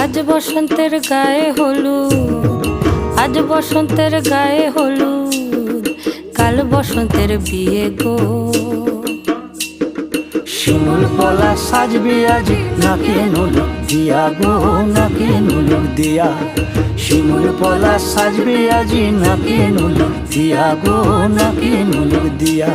আজ বসন্তের গায়ে হলুদ, আজ বসন্তের গায়ে হলুদ, কাল বসন্তের বিয়ে গো। শিমুল পলা সাজবে আজি নাকে নুলুক দিয়া গো, নাকে নুলুক দিয়া। শিমুল পলা সাজবে আজি নাকে নুলুক দিয়া গো, নাকে নুলুক দিয়া।